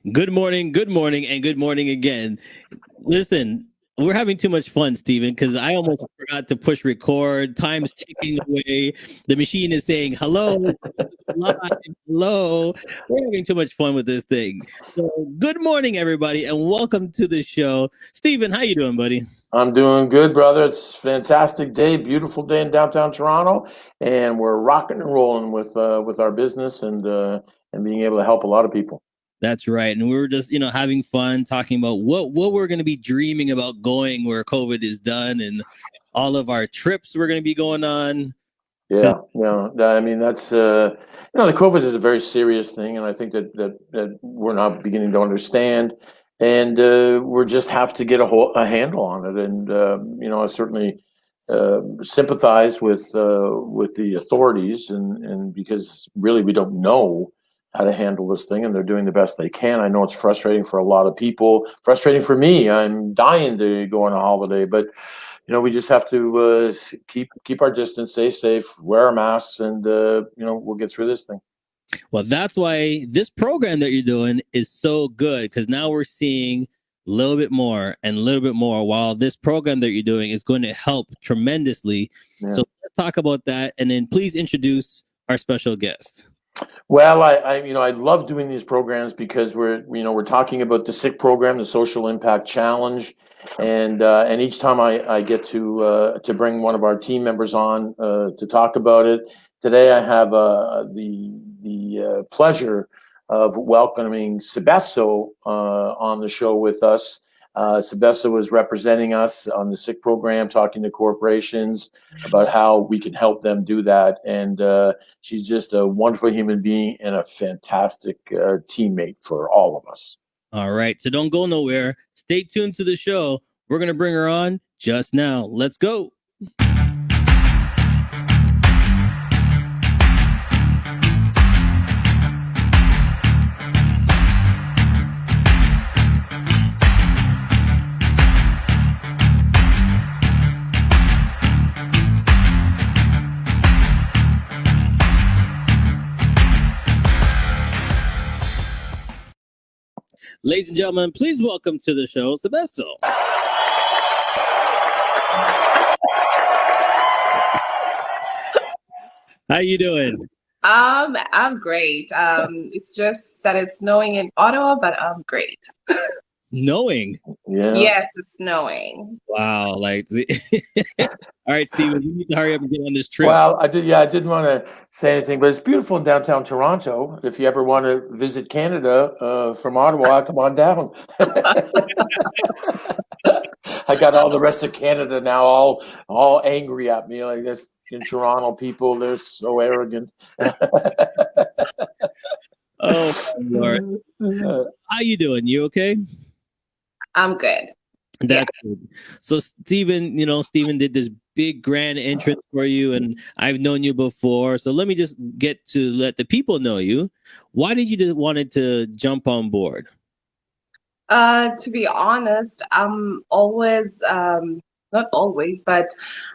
Good morning, and good morning again. Listen, we're having too much fun, Steven, because I almost forgot to push record. Time's ticking away. The machine is saying hello, live, hello. We're having too much fun with this thing. So, good morning, everybody, and welcome to the show. Steven, how you doing, buddy? I'm doing good, brother. It's a fantastic day, beautiful day in downtown Toronto, and we're rocking and rolling with our business and being able to help a lot of people. That's right. And we were just, having fun talking about what we're going to be dreaming about going where COVID is done and all of our trips we're going to be going on. Yeah, I mean that's the COVID is a very serious thing, and I think that we're not beginning to understand, and we just have to get a handle on it. And I certainly sympathize with the authorities, and because really we don't know how to handle this thing, and they're doing the best they can. I know it's frustrating for a lot of people, frustrating for me. I'm dying to go on a holiday, but we just have to keep our distance, stay safe, wear our masks, and we'll get through this thing. Well, that's why this program that you're doing is so good, because now we're seeing a little bit more and a little bit more, while this program that you're doing is going to help tremendously. Yeah. So let's talk about that, and then please introduce our special guest. Well, I love doing these programs because we're talking about the SICK program, the Social Impact Challenge, and each time I get to bring one of our team members on to talk about it. Today I have the pleasure of welcoming Sibeso on the show with us. Sibeso is representing us on the SICK program, talking to corporations about how we can help them do that. And she's just a wonderful human being and a fantastic teammate for all of us. All right. So don't go nowhere. Stay tuned to the show. We're going to bring her on just now. Let's go. Ladies and gentlemen, please welcome to the show, Sibeso. How you doing? I'm great. It's just started snowing in Ottawa, but I'm great. Snowing? Yeah. Yes, it's snowing. Wow. All right, Steven, you need to hurry up and get on this trip. Well, I didn't want to say anything, but it's beautiful in downtown Toronto. If you ever want to visit Canada from Ottawa, come on down. I got all the rest of Canada now all angry at me. Like this in Toronto people, they're so arrogant. Oh, my Lord. How you doing? You okay? I'm good. That's good. So Steven did this big grand entrance for you, and I've known you before. So let me just get to let the people know you. Why did you wanted to jump on board? To be honest, I'm always not always, but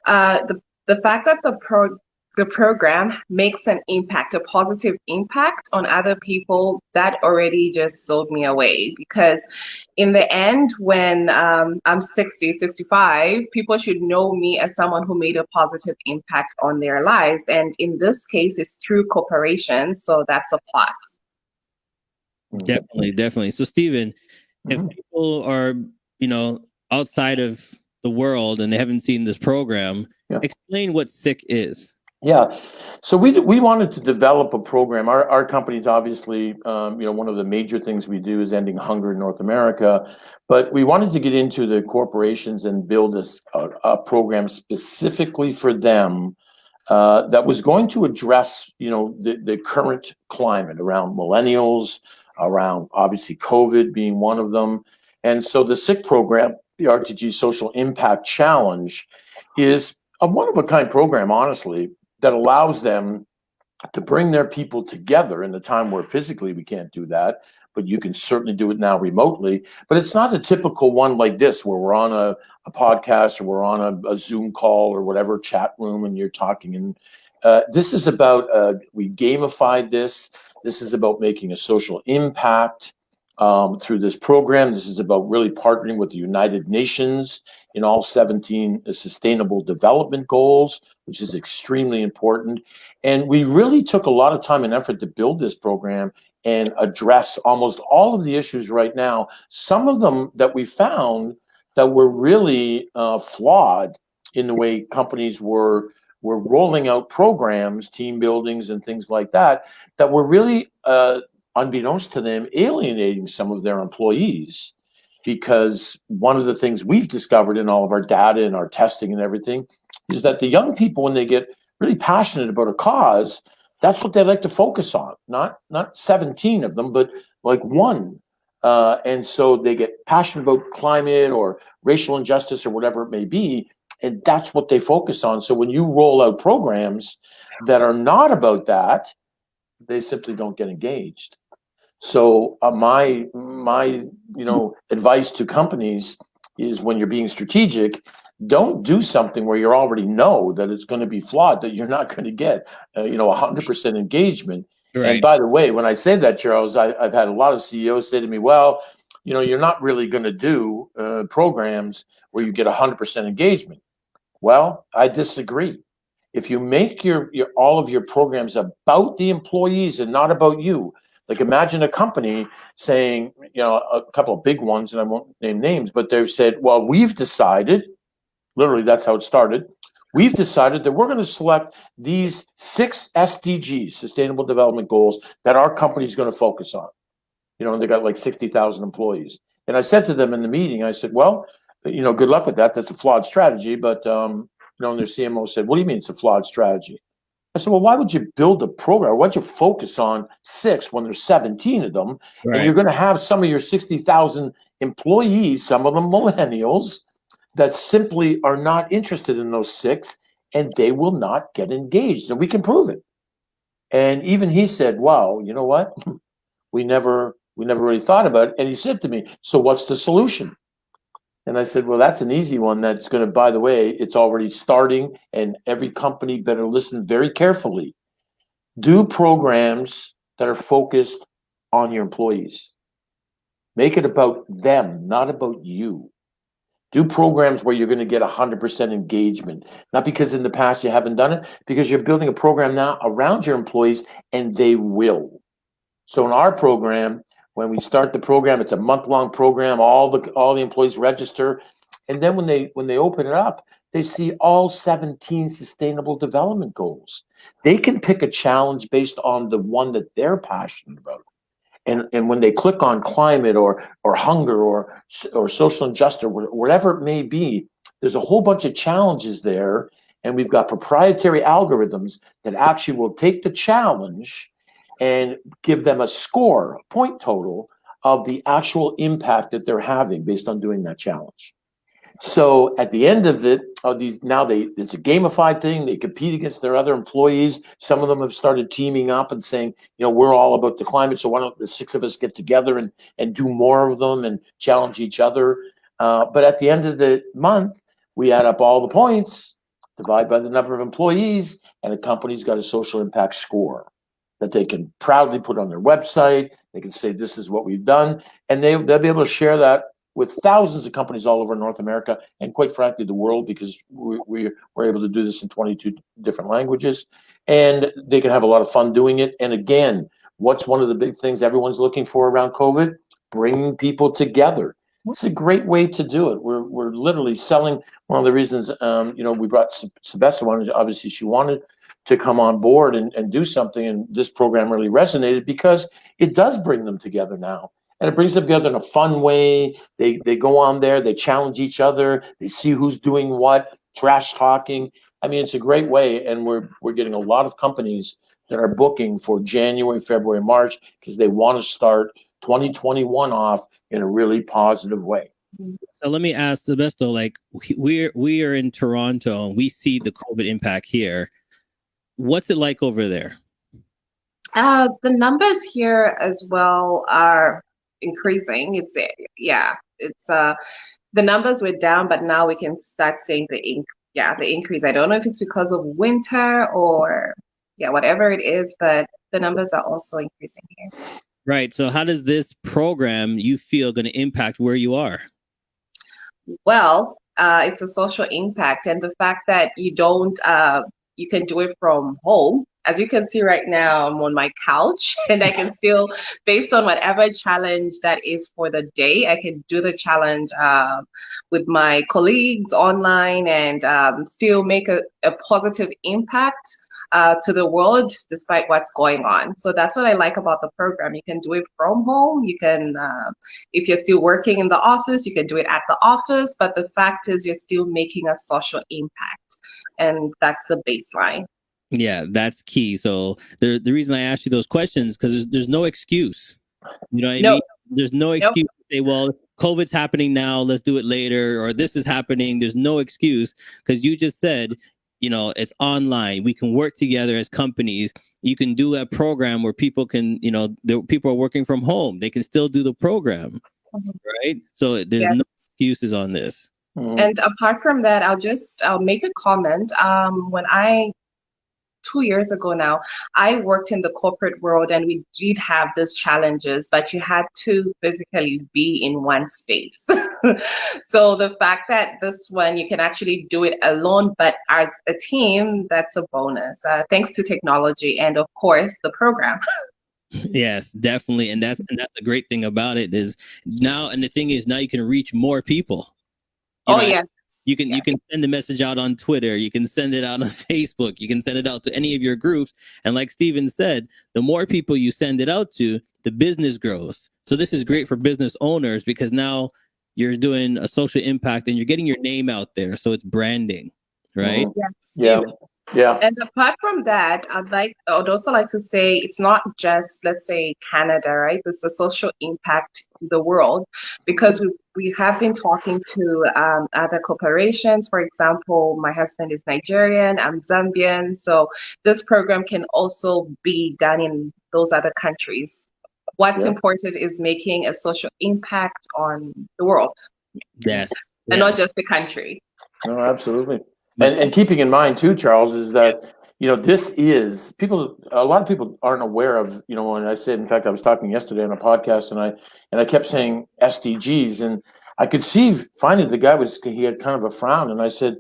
the fact that the program makes an impact, a positive impact on other people, that already just sold me away. Because in the end, when I'm 60, 65, people should know me as someone who made a positive impact on their lives. And in this case, it's through corporations. So that's a plus. Definitely. So Steven, if people are, outside of the world and they haven't seen this program, explain what SICK is. Yeah, so we wanted to develop a program. Our company's obviously, one of the major things we do is ending hunger in North America, but we wanted to get into the corporations and build a program specifically for them that was going to address, the current climate around millennials, around obviously COVID being one of them. And so the SICK program, the RTG Social Impact Challenge, is a one-of-a-kind program, honestly, that allows them to bring their people together in the time where physically we can't do that, but you can certainly do it now remotely. But it's not a typical one like this, where we're on a podcast or we're on a Zoom call or whatever chat room and you're talking. And this is about, we gamified this. This is about making a social impact. through this program. This is about really partnering with the United Nations in all 17 Sustainable Development Goals, which is extremely important. And we really took a lot of time and effort to build this program and address almost all of the issues right now. Some of them that we found that were really flawed in the way companies were rolling out programs, team buildings and things like that, that were really unbeknownst to them, alienating some of their employees. Because one of the things we've discovered in all of our data and our testing and everything is that the young people, when they get really passionate about a cause, that's what they like to focus on. Not 17 of them, but like one. And so they get passionate about climate or racial injustice or whatever it may be, and that's what they focus on. So when you roll out programs that are not about that, they simply don't get engaged. So my advice to companies is, when you're being strategic, don't do something where you already know that it's going to be flawed, that you're not going to get 100% engagement. Right. And by the way, when I say that, Charles, I've had a lot of CEOs say to me, well, you're not really going to do programs where you get 100% engagement. Well, I disagree. If you make your all of your programs about the employees and not about you, like imagine a company saying, a couple of big ones, and I won't name names, but they've said, well, we've decided, literally that's how it started, we've decided that we're going to select these 6 SDGs, Sustainable Development Goals, that our company is going to focus on. And they got like 60,000 employees. And I said to them in the meeting, I said, well, good luck with that. That's a flawed strategy. But, and their CMO said, what do you mean it's a flawed strategy? I said, well, why would you build a program? Why'd you focus on 6 when there's 17 of them? Right. And you're going to have some of your 60,000 employees, some of them millennials, that simply are not interested in those 6, and they will not get engaged. And we can prove it. And even he said, wow, you know what? We never really thought about it. And he said to me, so what's the solution? And I said, well, that's an easy one. That's going to, by the way, it's already starting, and every company better listen very carefully. Do programs that are focused on your employees. Make it about them, not about you. Do programs where you're going to get 100% engagement, not because in the past you haven't done it, because you're building a program now around your employees, and they will. So in our program, when we start the program, it's a month-long program. All the employees register, and then when they open it up, they see all 17 Sustainable Development Goals. They can pick a challenge based on the one that they're passionate about. And when they click on climate or hunger or social injustice or whatever it may be, there's a whole bunch of challenges there, and we've got proprietary algorithms that actually will take the challenge and give them a score, a point total of the actual impact that they're having based on doing that challenge. So at the end of it, it's a gamified thing. They compete against their other employees. Some of them have started teaming up and saying, we're all about the climate, so why don't the 6 of us get together and do more of them and challenge each other. But at the end of the month, we add up all the points, divide by the number of employees, and a company's got a social impact score that they can proudly put on their website. They can say, this is what we've done. And they'll be able to share that with thousands of companies all over North America and, quite frankly, the world, because we're able to do this in 22 different languages. And they can have a lot of fun doing it. And again, what's one of the big things everyone's looking for around COVID? Bringing people together. It's a great way to do it. We're literally selling. One of the reasons, we brought Sibeso on, obviously she wanted to come on board and do something. And this program really resonated because it does bring them together now. And it brings them together in a fun way. They go on there, they challenge each other, they see who's doing what, trash talking. I mean, it's a great way. And we're getting a lot of companies that are booking for January, February, March, because they want to start 2021 off in a really positive way. So let me ask Sibeso, like we are in Toronto and we see the COVID impact here. What's it like over there? The numbers here as well are increasing. It's the numbers were down, but now we can start seeing the increase. I don't know if it's because of winter or whatever it is, but the numbers are also increasing here. Right. So how does this program you feel going to impact where you are? Well, it's a social impact, and the fact that you can do it from home. As you can see right now, I'm on my couch, and I can still, based on whatever challenge that is for the day, I can do the challenge with my colleagues online and still make a positive impact to the world despite what's going on. So that's what I like about the program. You can do it from home. You can if you're still working in the office, you can do it at the office, but the fact is you're still making a social impact. And that's the baseline. Yeah, that's key. So the reason I asked you those questions because there's no excuse. You know what I No, mean? There's no nope. excuse to say, well, COVID's happening now, let's do it later, or this is happening. There's no excuse because you just said, it's online. We can work together as companies. You can do a program where people can, people are working from home. They can still do the program, right? So there's Yes. no excuses on this. And apart from that, I'll make a comment. When 2 years ago now, I worked in the corporate world and we did have these challenges, but you had to physically be in one space. So the fact that this one, you can actually do it alone, but as a team, that's a bonus, thanks to technology and of course the program. Yes, definitely. And that's the great thing about it is now, and the thing is now you can reach more people. Oh, yeah. You can send the message out on Twitter. You can send it out on Facebook. You can send it out to any of your groups. And like Steven said, the more people you send it out to, the business grows. So this is great for business owners because now you're doing a social impact and you're getting your name out there. So it's branding, right? Yes. Yeah. Yeah. And apart from that, I'd also like to say it's not just, let's say, Canada, right? It's a social impact to the world because we have been talking to other corporations. For example, my husband is Nigerian, I'm Zambian. So this program can also be done in those other countries. What's important is making a social impact on the world. Yes. And not just the country. No, absolutely. And keeping in mind too, Charles, is that this is a lot of people aren't aware of, when I said, in fact, I was talking yesterday on a podcast and I kept saying SDGs and I could see finally the guy he had kind of a frown and I said,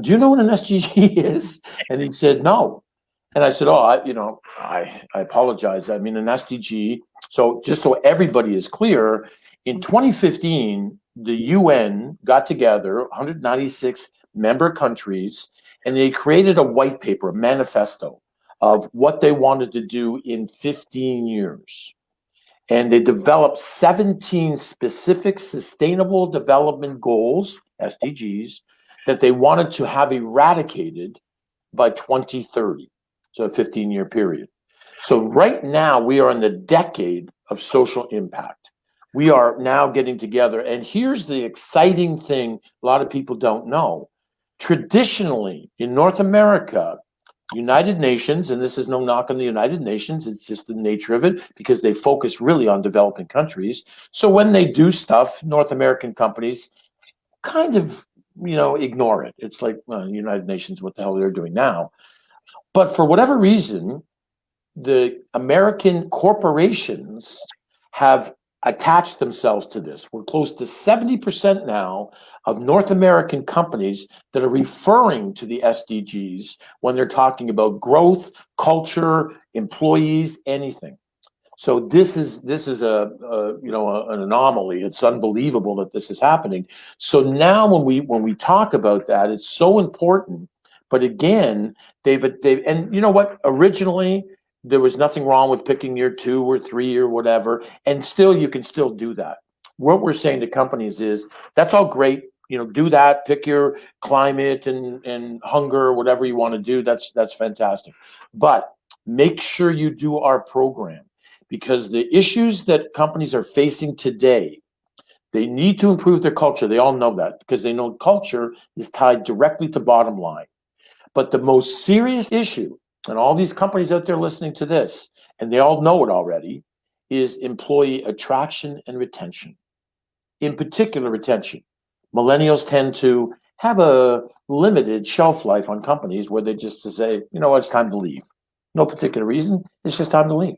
do you know what an SDG is? And he said, no. And I said, I apologize. I mean, an SDG. So just so everybody is clear, in 2015, the UN got together, 196 member countries, and they created a white paper, a manifesto of what they wanted to do in 15 years. And they developed 17 specific sustainable development goals, SDGs, that they wanted to have eradicated by 2030. So a 15-year period. So right now we are in the decade of social impact. We are now getting together. And here's the exciting thing a lot of people don't know. Traditionally, in North America, United Nations, and this is no knock on the United Nations, it's just the nature of it because they focus really on developing countries. So when they do stuff, North American companies kind of, ignore it. It's like, United Nations, what the hell they're doing now. But for whatever reason, the American corporations have attached themselves to this. We're close to 70% now of North American companies that are referring to the SDGs when they're talking about growth, culture, employees, anything. So this is an anomaly. It's unbelievable that this is happening. So now when we talk about that, it's so important. But again, they've and you know what? Originally, there was nothing wrong with picking year 2 or 3 or whatever, and still you can still do that. What we're saying to companies is that's all great. Do that. Pick your climate and hunger, whatever you want to do. That's fantastic. But make sure you do our program because the issues that companies are facing today, they need to improve their culture. They all know that because they know culture is tied directly to bottom line. But the most serious issue, and all these companies out there listening to this, and they all know it already, is employee attraction and retention. In particular, retention. Millennials tend to have a limited shelf life on companies where they just say, it's time to leave. No particular reason. It's just time to leave.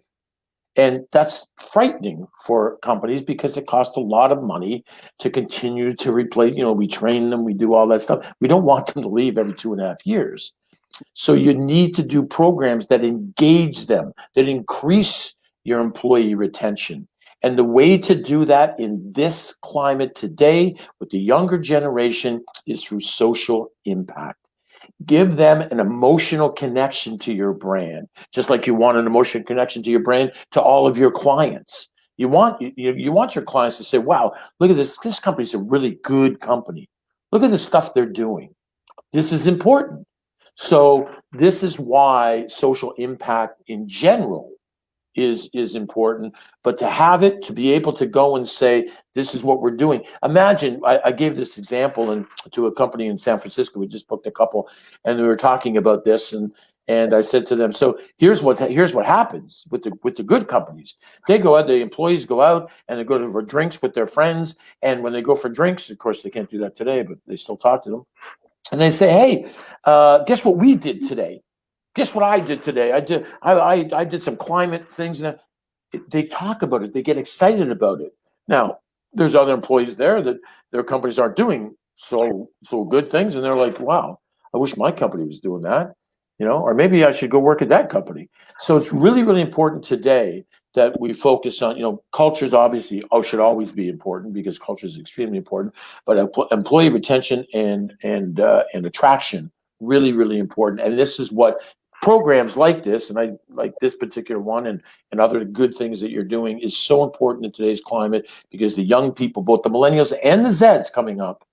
And that's frightening for companies because it costs a lot of money to continue to replace, we train them, we do all that stuff. We don't want them to leave every 2.5 years. So you need to do programs that engage them, that increase your employee retention. And the way to do that in this climate today with the younger generation is through social impact. Give them an emotional connection to your brand, just like you want an emotional connection to your brand to all of your clients. You want your clients to say, wow, look at this. This company's a really good company. Look at the stuff they're doing. This is important. So this is why social impact in general is important, but to be able to go and say, this is what we're doing. Imagine, I gave this example to a company in San Francisco. We just booked a couple, and we were talking about this, and I said to them, so here's what happens with the good companies. They go out, the employees go out and they go for drinks with their friends, and when they go for drinks, of course they can't do that today, but they still talk to them, and they say, hey, guess what we did today? Guess what I did today? I did some climate things, and they talk about it. They get excited about it. Now, there's other employees there that their companies aren't doing so good things, and they're like, wow, I wish my company was doing that, or maybe I should go work at that company. So it's really, really important today that we focus on, cultures obviously should always be important because culture is extremely important, but employee retention and attraction, really, really important. And this is what programs like this, and I like this particular one and other good things that you're doing, is so important in today's climate because the young people, both the millennials and the Zeds coming up,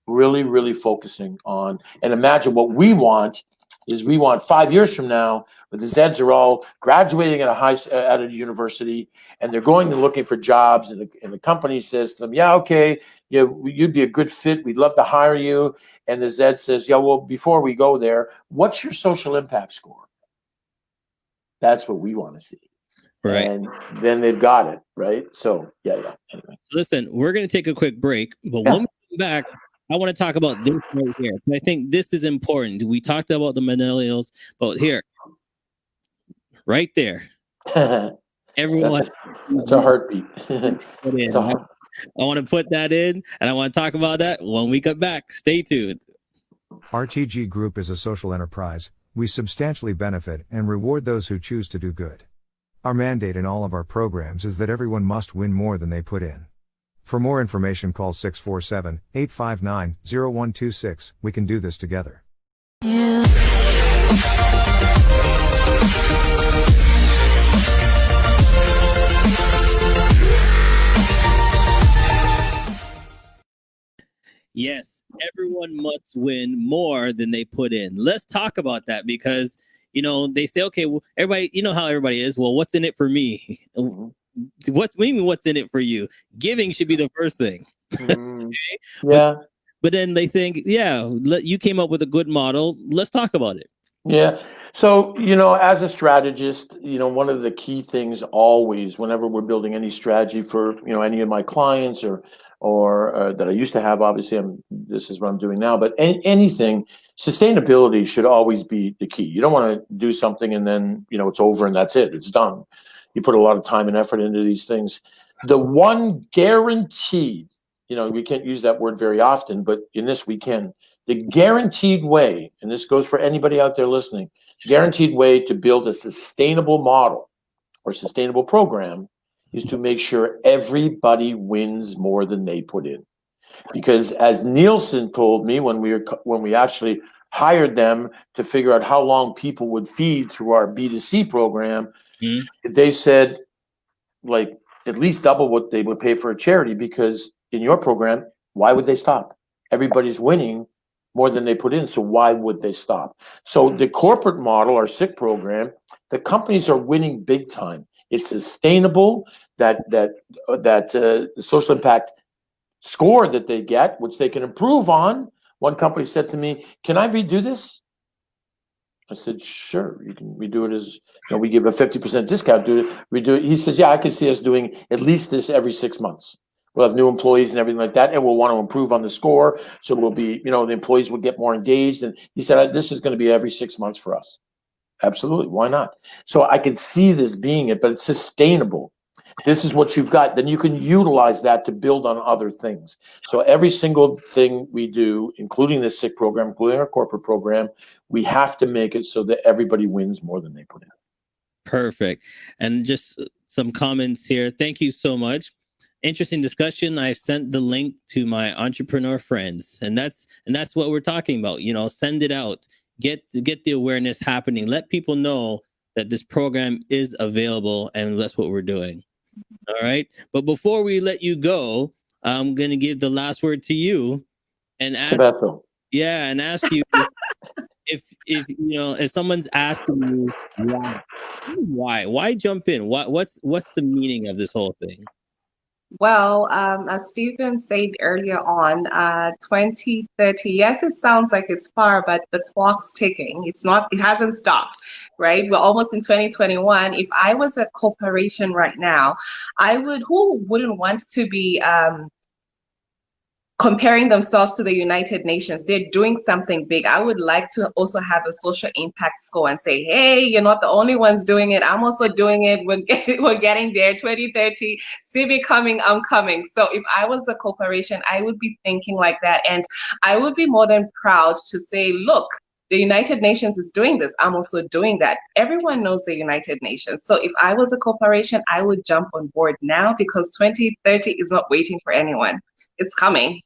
really, really focusing on. And imagine what we want 5 years from now, when the Zeds are all graduating at a university, and they're going and looking for jobs, and the company says to them, yeah, okay, you'd be a good fit. We'd love to hire you. And the Zed says, yeah, well, before we go there, what's your social impact score? That's what we want to see. Right. And then they've got it, right? So, yeah. Anyway. Listen, we're going to take a quick break, but when we come back, I want to talk about this right here. I think this is important. We talked about the millennials, but here, right there, everyone. It's a heartbeat. I want to put that in, and I want to talk about that when we come back. Stay tuned. RTG Group is a social enterprise. We substantially benefit and reward those who choose to do good. Our mandate in all of our programs is that everyone must win more than they put in. For more information, call 647-859-0126. We can do this together. Yeah. Yes, everyone must win more than they put in. Let's talk about that because, they say, okay, well, everybody, how everybody is. Well, what's in it for me? What's in it for you? Giving should be the first thing. Okay? Yeah. But then they think, you came up with a good model. Let's talk about it. Yeah. So, as a strategist, one of the key things always, whenever we're building any strategy for, any of my clients or that I used to have, obviously this is what I'm doing now, but anything, sustainability should always be the key. You don't want to do something and then, it's over and that's it. It's done. You put a lot of time and effort into these things. The one guaranteed, we can't use that word very often, but in this we can. The guaranteed way, and this goes for anybody out there listening, guaranteed way to build a sustainable model or sustainable program is to make sure everybody wins more than they put in. Because as Nielsen told me when we actually hired them to figure out how long people would feed through our B2C program, they said, like, at least double what they would pay for a charity, because in your program, why would they stop? Everybody's winning more than they put in, so why would they stop? So the corporate model, our SIC program, the companies are winning big time. It's sustainable, that social impact score that they get, which they can improve on. One company said to me, can I redo this? I said, sure, you can redo it as, we give a 50% discount, redo it. He says, yeah, I can see us doing at least this every 6 months. We'll have new employees and everything like that, and we'll want to improve on the score. So we'll be, the employees will get more engaged. And he said, this is going to be every 6 months for us. Absolutely. Why not? So I can see this being it, but it's sustainable. This is what you've got. Then you can utilize that to build on other things. So every single thing we do, including the SICK program, including our corporate program, we have to make it so that everybody wins more than they put in. Perfect. And just some comments here. Thank you so much. Interesting discussion. I sent the link to my entrepreneur friends, and that's what we're talking about. You know, send it out. Get the awareness happening. Let people know that this program is available, and that's what we're doing. All right. But before we let you go, I'm going to give the last word to you and ask, Sibeso. and ask you if if someone's asking you why jump in? What's the meaning of this whole thing? Well, as Stephen said earlier on, 2030, yes, it sounds like it's far, but the clock's ticking. It hasn't stopped, right? We're almost in 2021. If I was a corporation right now, who wouldn't want to be comparing themselves to the United Nations? They're doing something big. I would like to also have a social impact score and say, hey, you're not the only ones doing it. I'm also doing it. We're getting there. 2030, CB coming, I'm coming. So if I was a corporation, I would be thinking like that. And I would be more than proud to say, look, the United Nations is doing this. I'm also doing that. Everyone knows the United Nations. So if I was a corporation, I would jump on board now, because 2030 is not waiting for anyone. It's coming.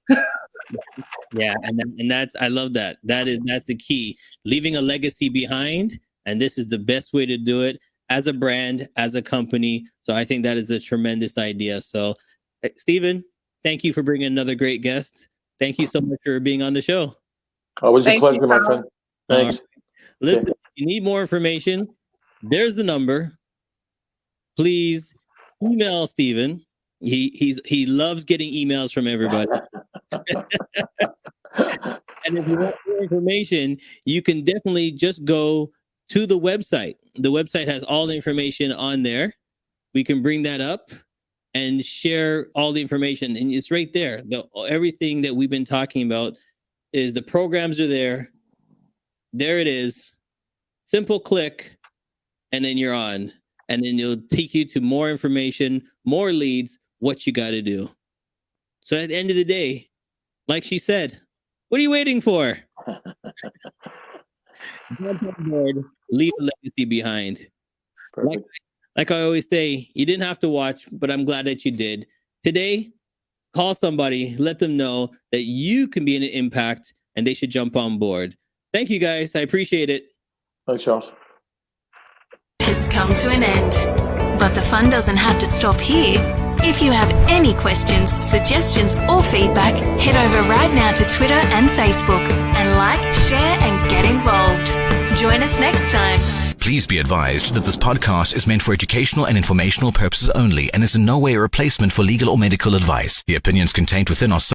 Yeah, and that's, I love that. That's the key. Leaving a legacy behind, and this is the best way to do it as a brand, as a company. So I think that is a tremendous idea. So, Stephen, thank you for bringing another great guest. Thank you so much for being on the show. Always a pleasure, my friend. Thanks. Right. Listen, if you need more information, there's the number. Please email Stephen. He loves getting emails from everybody. And if you want more information, you can definitely just go to the website. The website has all the information on there. We can bring that up and share all the information, and it's right there. Everything that we've been talking about is the programs are there. There it is. Simple click, and then you're on. And then it'll take you to more information, more leads, what you got to do. So at the end of the day, like she said, what are you waiting for? Jump on board, leave a legacy behind. Like I always say, you didn't have to watch, but I'm glad that you did. Today, call somebody, let them know that you can be an impact and they should jump on board. Thank you, guys. I appreciate it. Thanks, Charles. Has come to an end, but the fun doesn't have to stop here. If you have any questions, suggestions, or feedback, head over right now to Twitter and Facebook and like, share, and get involved. Join us next time. Please be advised that this podcast is meant for educational and informational purposes only and is in no way a replacement for legal or medical advice. The opinions contained within are